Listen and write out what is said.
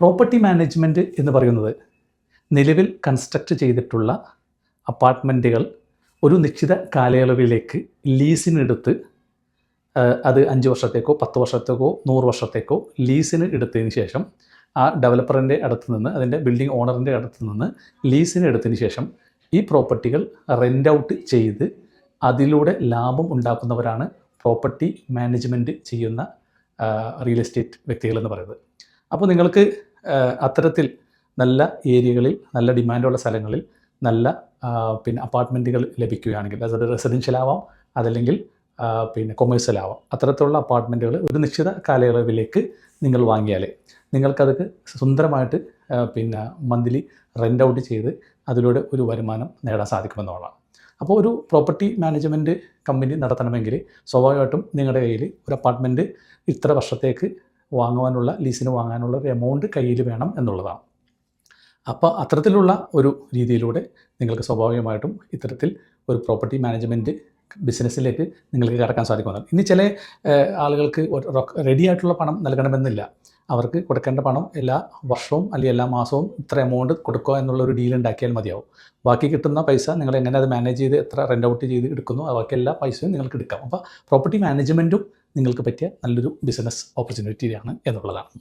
Property management എന്ന് പറയുന്നത് നിലവിൽ കൺസ്ട്രക്റ്റ് ചെയ്തിട്ടുള്ള അപ്പാർട്ട്മെൻറ്റുകൾ ഒരു നിശ്ചിത കാലയളവിലേക്ക് ലീസിനെടുത്ത് അത് 5 വർഷത്തേക്കോ 10 വർഷത്തേക്കോ 100 വർഷത്തേക്കോ ലീസിന് എടുത്തതിന് ശേഷം ആ ഡെവലപ്പറിൻ്റെ അടുത്ത് നിന്ന് അതിൻ്റെ ബിൽഡിംഗ് ഓണറിൻ്റെ അടുത്ത് നിന്ന് ലീസിന് എടുത്തതിന് ശേഷം ഈ പ്രോപ്പർട്ടികൾ റെൻ്റ് ഔട്ട് ചെയ്ത് അതിലൂടെ ലാഭം ഉണ്ടാക്കുന്നവരാണ് പ്രോപ്പർട്ടി മാനേജ്മെൻറ്റ് ചെയ്യുന്ന റിയൽ എസ്റ്റേറ്റ് വ്യക്തികളെന്ന് പറയുന്നത്. അപ്പോൾ നിങ്ങൾക്ക് അത്തരത്തിൽ നല്ല ഏരിയകളിൽ നല്ല ഡിമാൻഡുള്ള സ്ഥലങ്ങളിൽ നല്ല അപ്പാർട്ട്മെൻറ്റുകൾ ലഭിക്കുകയാണെങ്കിൽ അത് റെസിഡൻഷ്യൽ ആവാം, അതല്ലെങ്കിൽ കൊമേഴ്സ്യൽ ആവാം, അത്തരത്തിലുള്ള അപ്പാർട്ട്മെൻറ്റുകൾ ഒരു നിശ്ചിത കാലയളവിലേക്ക് നിങ്ങൾ വാങ്ങിയാൽ നിങ്ങൾക്കതൊക്കെ സുന്ദരമായിട്ട് മന്ത്ലി റെൻ്റ് ഔട്ട് ചെയ്ത് അതിലൂടെ ഒരു വരുമാനം നേടാൻ സാധിക്കുമെന്നുള്ളതാണ്. അപ്പോൾ ഒരു പ്രോപ്പർട്ടി മാനേജ്മെൻറ്റ് കമ്പനി നടത്തണമെങ്കിൽ സ്വാഭാവികമായിട്ടും നിങ്ങളുടെ കയ്യിൽ ഒരു അപ്പാർട്ട്മെൻറ്റ് ഇത്ര വർഷത്തേക്ക് വാങ്ങുവാനുള്ള ലീസിന് വാങ്ങാനുള്ള ഒരു എമൗണ്ട് കയ്യിൽ വേണം എന്നുള്ളതാണ്. അപ്പോൾ അത്തരത്തിലുള്ള ഒരു രീതിയിലൂടെ നിങ്ങൾക്ക് സ്വാഭാവികമായിട്ടും ഇത്തരത്തിൽ ഒരു പ്രോപ്പർട്ടി മാനേജ്മെൻറ്റ് ബിസിനസ്സിലേക്ക് നിങ്ങൾക്ക് കടക്കാൻ സാധിക്കുന്നതാണ്. ഇനി ചില ആളുകൾക്ക് റെഡി ആയിട്ടുള്ള പണം നൽകണമെന്നില്ല. അവർക്ക് കൊടുക്കേണ്ട പണം എല്ലാ വർഷവും അല്ലെങ്കിൽ എല്ലാ മാസവും ഇത്ര എമൗണ്ട് കൊടുക്കുക എന്നുള്ളൊരു ഡീൽ ഉണ്ടാക്കിയാൽ മതിയാവും. ബാക്കി കിട്ടുന്ന പൈസ നിങ്ങൾ എങ്ങനെ അത് മാനേജ് ചെയ്ത് എത്ര റെൻ്റ് ഔട്ട് ചെയ്ത് എടുക്കുന്നു ബാക്കി എല്ലാ പൈസയും നിങ്ങൾക്ക് എടുക്കാം. അപ്പോൾ പ്രോപ്പർട്ടി മാനേജ്മെൻറ്റും നിങ്ങൾക്ക് പറ്റിയ നല്ലൊരു ബിസിനസ് ഓപ്പർച്യൂണിറ്റിയാണ് എന്നുള്ളതാണ്.